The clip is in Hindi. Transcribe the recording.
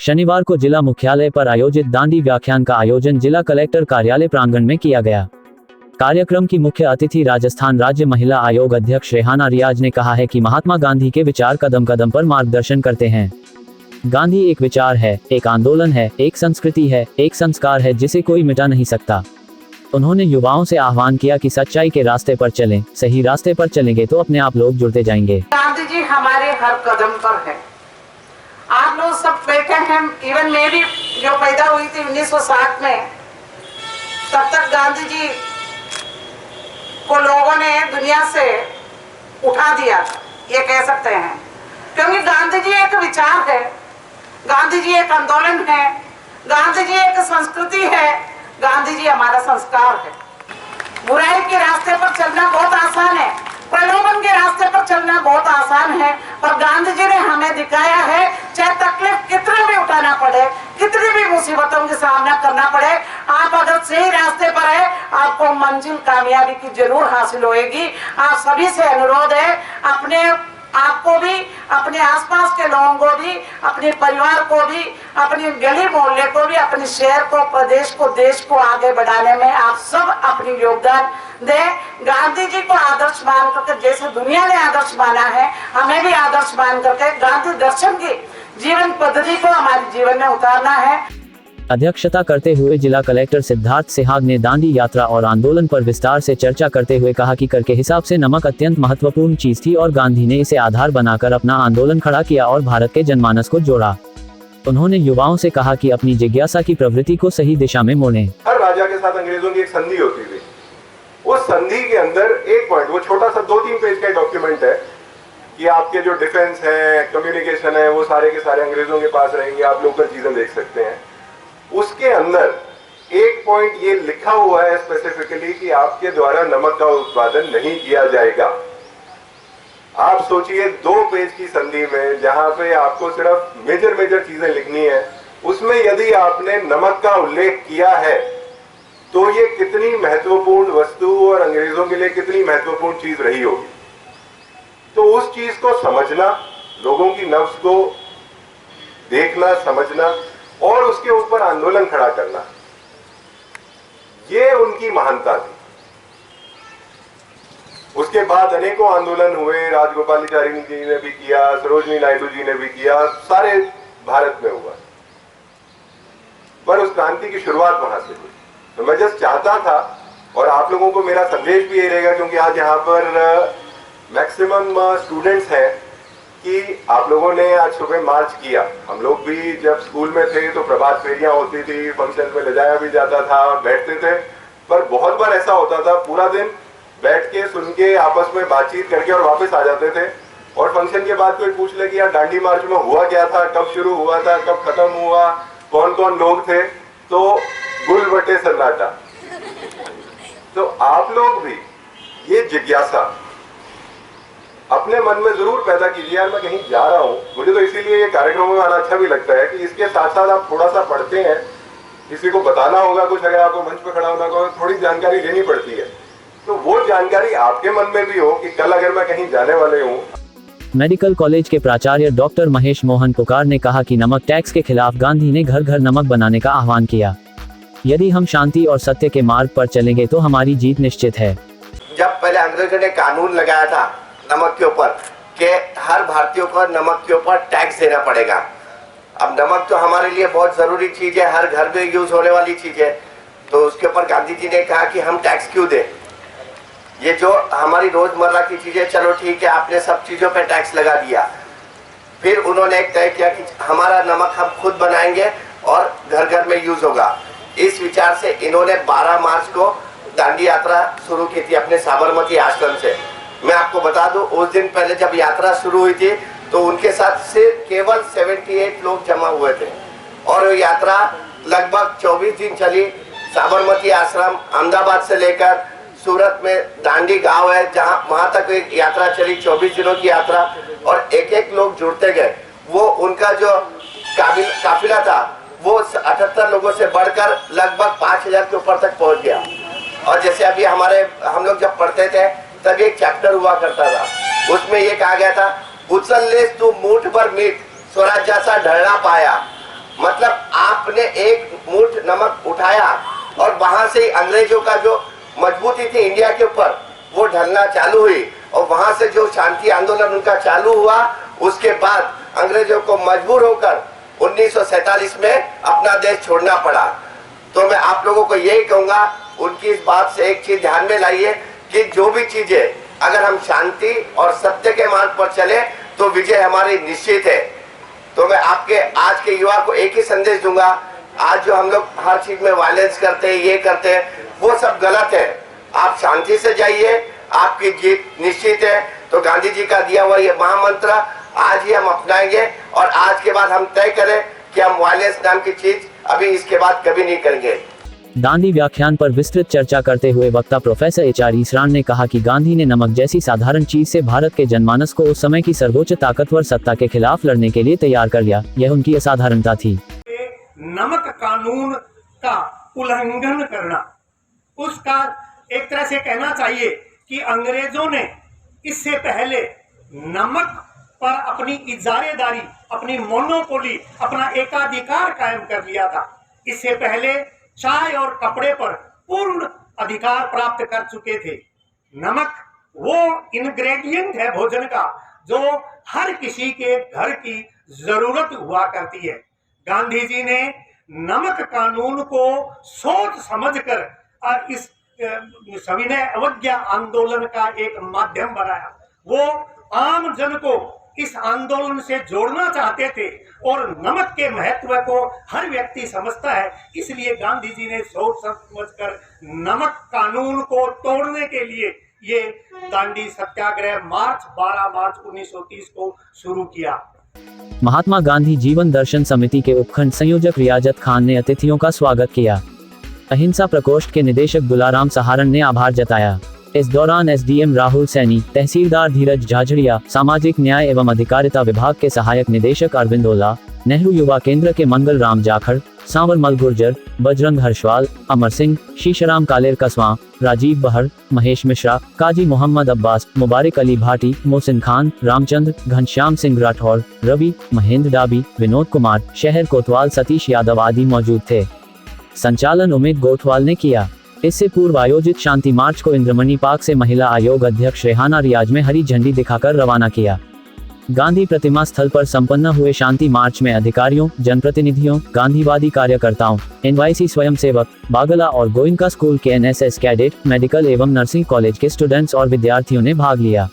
शनिवार को जिला मुख्यालय पर आयोजित दांडी व्याख्यान का आयोजन जिला कलेक्टर कार्यालय प्रांगण में किया गया। कार्यक्रम की मुख्य अतिथि राजस्थान राज्य महिला आयोग अध्यक्ष रेहाना रियाज ने कहा है कि महात्मा गांधी के विचार कदम कदम पर मार्गदर्शन करते हैं। गांधी एक विचार है, एक आंदोलन है, एक संस्कृति है, एक संस्कार है जिसे कोई मिटा नहीं सकता। उन्होंने युवाओं से आह्वान किया कि सच्चाई के रास्ते पर चलें, सही रास्ते पर चलेंगे तो अपने आप लोग जुड़ते जाएंगे। गांधी जी हमारे हर कदम पर है। आप लोग सब बैठे हैं, इवन मैं भी जो पैदा हुई थी 1960 में, तब तक गांधी जी को लोगों ने दुनिया से उठा दिया था, ये कह सकते हैं, क्योंकि गांधी जी एक विचार है, गांधी जी एक आंदोलन है, गांधी जी एक संस्कृति है, गांधी जी हमारा संस्कार है। बुराई के रास्ते पर चलना बहुत आसान है, प्रलोभन के रास्ते पर चलना बहुत आसान है, पर गांधी जी ने हमें दिखाया है, चाहे तकलीफ कितनी भी उठाना पड़े, कितनी भी मुसीबतों का सामना करना पड़े, आप अगर सही रास्ते पर है, आपको मंजिल कामयाबी की जरूर हासिल होएगी। आप सभी से अनुरोध है, अपने आपको भी, अपने आसपास के लोगों को भी, अपने परिवार को भी, अपनी गली मोहल्ले को भी, अपने शहर को, प्रदेश को, देश को आगे बढ़ाने में आप सब अपनी योगदान दें। गांधी जी को आदर्श मान करके, जैसे दुनिया ने आदर्श माना है, हमें भी आदर्श मान करके गांधी दर्शन की जीवन पद्धति को हमारे जीवन में उतारना है। अध्यक्षता करते हुए जिला कलेक्टर सिद्धार्थ सिहाग ने दांडी यात्रा और आंदोलन पर विस्तार से चर्चा करते हुए कहा कि कर के हिसाब से नमक अत्यंत महत्वपूर्ण चीज थी और गांधी ने इसे आधार बनाकर अपना आंदोलन खड़ा किया और भारत के जनमानस को जोड़ा। उन्होंने युवाओं से कहा कि अपनी जिज्ञासा की प्रवृत्ति को सही दिशा में मोड़ें। हर राजा के साथ अंग्रेजों की एक संधि होती थी। उस संधि के अंदर एक पॉइंट, वो छोटा सा 2-3 पेज का डॉक्यूमेंट है कि आपके जो डिफेंस है, कम्युनिकेशन है, वो सारे के सारे अंग्रेजों के पास रहेंगे, आप लोकल चीजें देख सकते हैं। उसके अंदर एक पॉइंट ये लिखा हुआ है स्पेसिफिकली कि आपके द्वारा नमक का उत्पादन नहीं किया जाएगा। आप सोचिए 2 पेज की संधि में, जहां पे आपको सिर्फ मेजर चीजें लिखनी है, उसमें यदि आपने नमक का उल्लेख किया है तो ये कितनी महत्वपूर्ण वस्तु और अंग्रेजों के लिए कितनी महत्वपूर्ण चीज रही होगी। तो उस चीज को समझना, लोगों की नफ्स को देखना, समझना और उसके ऊपर आंदोलन खड़ा करना, ये उनकी महानता थी। उसके बाद अनेकों आंदोलन हुए, राजगोपालाचारी जी ने भी किया, सरोजनी नायडू जी ने भी किया, सारे भारत में हुआ, पर उस क्रांति की शुरुआत वहां से हुई। तो मैं जस्ट चाहता था, और आप लोगों को मेरा संदेश भी ये रहेगा, क्योंकि आज यहाँ पर मैक्सिमम स्टूडेंट्स हैं, कि आप लोगों ने आज सुबह मार्च किया। हम लोग भी जब स्कूल में थे तो प्रभात फेरियां होती थी, फंक्शन में ले जाया भी जाता था, बैठते थे, पर बहुत बार ऐसा होता था पूरा दिन बैठ के सुन के आपस में बातचीत करके और वापस आ जाते थे, और फंक्शन के बाद कोई पूछ ले कि यार दांडी मार्च में हुआ क्या था, कब शुरू हुआ था, कब खत्म हुआ, कौन कौन लोग थे, तो गुल बटे सन्नाटा। तो आप लोग भी ये जिज्ञासा अपने मन में जरूर पैदा कीजिए। यार मैं कहीं जा रहा हूँ, मुझे तो इसीलिए ये कार्यक्रमों में आना अच्छा भी लगता है कि इसके साथ साथ आप थोड़ा सा पढ़ते हैं, किसी को बताना होगा कुछ, अगर आपको मंच पर खड़ा होना होगा, थोड़ी जानकारी लेनी पड़ती है, तो वो जानकारी आपके मन में भी हो कि कल अगर मैं कहीं जाने वाले हूँ। मेडिकल कॉलेज के प्राचार्य डॉक्टर महेश मोहन पुकार ने कहा कि नमक टैक्स के खिलाफ गांधी ने घर घर नमक बनाने का आह्वान किया। यदि हम शांति और सत्य के मार्ग पर चलेंगे तो हमारी जीत निश्चित है। जब पहले अंग्रेजों ने कानून लगाया था नमक के ऊपर कि हर भारतीय को नमक के ऊपर टैक्स देना पड़ेगा। अब नमक तो हमारे लिए बहुत जरूरी चीज है, हर घर में यूज होने वाली चीज है, तो उसके ऊपर गांधी जी ने कहा कि हम टैक्स क्यों दें, ये जो हमारी रोजमर्रा की चीजें, चलो ठीक है आपने सब चीजों पे टैक्स लगा दिया। फिर उन्होंने एक तय किया कि हमारा नमक हम खुद बनाएंगे और घर घर में यूज होगा। इस विचार से इन्होंने 12 मार्च को दांडी यात्रा शुरू की थी अपने साबरमती आश्रम से। मैं आपको बता दूं, उस दिन पहले जब यात्रा शुरू हुई थी तो उनके साथ से केवल 78 लोग जमा हुए थे, और यात्रा लगभग 24 दिन चली। साबरमती आश्रम अहमदाबाद से लेकर सूरत में दांडी गांव है, जहां वहां तक एक यात्रा चली, 24 दिनों की यात्रा, और एक एक लोग जुड़ते गए। वो उनका जो काफिला था वो 78 लोगों से बढ़कर लगभग 5000 के ऊपर तक पहुंच गया। और जैसे अभी हम लोग जब पढ़ते थे तब एक चैप्टर हुआ करता था, उसमें ये कहा गया था, उचल ले तू मूठ भर मीठ स्वराज्याचा ढळणा पाया। मतलब आपने एक मुट्ठ नमक उठाया और वहां से ही अंग्रेजों का जो मजबूती थी इंडिया के ऊपर वो ढलना चालू हुई, और वहां से जो शांति आंदोलन उनका चालू हुआ, उसके बाद अंग्रेजों को मजबूर होकर 1947 में अपना देश छोड़ना पड़ा। तो मैं आप लोगों को यही कहूंगा, उनकी इस बात से एक चीज ध्यान में लाइए कि जो भी चीजें अगर हम शांति और सत्य के मार्ग पर चले तो विजय हमारी निश्चित है। तो मैं आपके आज के युवा को एक ही संदेश दूंगा, आज जो हम लोग हर चीज में वायलेंस करते हैं, ये करते हैं, वो सब गलत है। आप शांति से जाइए, आपकी जीत निश्चित है। तो गांधी जी का दिया हुआ ये महामंत्र आज ही हम अपनाएंगे, और आज के बाद हम तय करें कि हम वायलेंस नाम की चीज अभी इसके बाद कभी नहीं करेंगे। दांडी व्याख्यान पर विस्तृत चर्चा करते हुए वक्ता प्रोफेसर एच.आर. ईसरान ने कहा कि गांधी ने नमक जैसी साधारण चीज से भारत के जनमानस को उस समय की सर्वोच्च ताकतवर सत्ता के खिलाफ लड़ने के लिए तैयार कर लिया। यह उनकी असाधारणता थी। नमक कानून का उल्लंघन करना, उसका एक तरह से कहना चाहिए कि अंग्रेजों ने इससे पहले नमक पर अपनी इजारेदारी, अपनी मोनोपोली, अपना एकाधिकार कायम कर लिया था। इससे पहले चाय और कपड़े पर पूर्ण अधिकार प्राप्त कर चुके थे। नमक वो इंग्रेडिएंट है भोजन का जो हर किसी के घर की जरूरत हुआ करती है। गांधी जी ने नमक कानून को सोच समझकर इस सविनय अवज्ञा आंदोलन का एक माध्यम बनाया। वो आम जन को इस आंदोलन से जोड़ना चाहते थे, और नमक के महत्व को हर व्यक्ति समझता है, इसलिए गांधी जी ने सोच समझकर नमक कानून को तोड़ने के लिए ये दांडी सत्याग्रह 12 मार्च 1930 को शुरू किया। महात्मा गांधी जीवन दर्शन समिति के उपखंड संयोजक रियाजत खान ने अतिथियों का स्वागत किया। अहिंसा प्रकोष्ठ के निदेशक दुलाराम सहारण ने आभार जताया। इस दौरान एसडीएम राहुल सैनी, तहसीलदार धीरज झाझड़िया, सामाजिक न्याय एवं अधिकारिता विभाग के सहायक निदेशक अरविंद ओला, नेहरू युवा केंद्र के मंगल राम जाखड़, सांवरमल गुर्जर, बजरंग हर्षवाल, अमर सिंह, शीशराम कालेर कसवां, राजीव बहर, महेश मिश्रा, काजी मोहम्मद अब्बास, मुबारक अली भाटी, मोहसिन खान, रामचंद्र, घनश्याम सिंह राठौर, रवि, महेंद्र डाबी, विनोद कुमार, शहर कोतवाल, सतीश यादव आदि मौजूद थे। संचालन उमेद गोठवाल ने किया। इससे पूर्व आयोजित शांति मार्च को इंद्रमणि पार्क से महिला आयोग अध्यक्ष रेहाना रियाज में हरी झंडी दिखाकर रवाना किया। गांधी प्रतिमा स्थल पर संपन्न हुए शांति मार्च में अधिकारियों, जनप्रतिनिधियों, गांधीवादी कार्यकर्ताओं, एनवाईसी स्वयंसेवक, बागला और गोइंका स्कूल के एनएसएस कैडेट, मेडिकल एवं नर्सिंग कॉलेज के स्टूडेंट्स और विद्यार्थियों ने भाग लिया।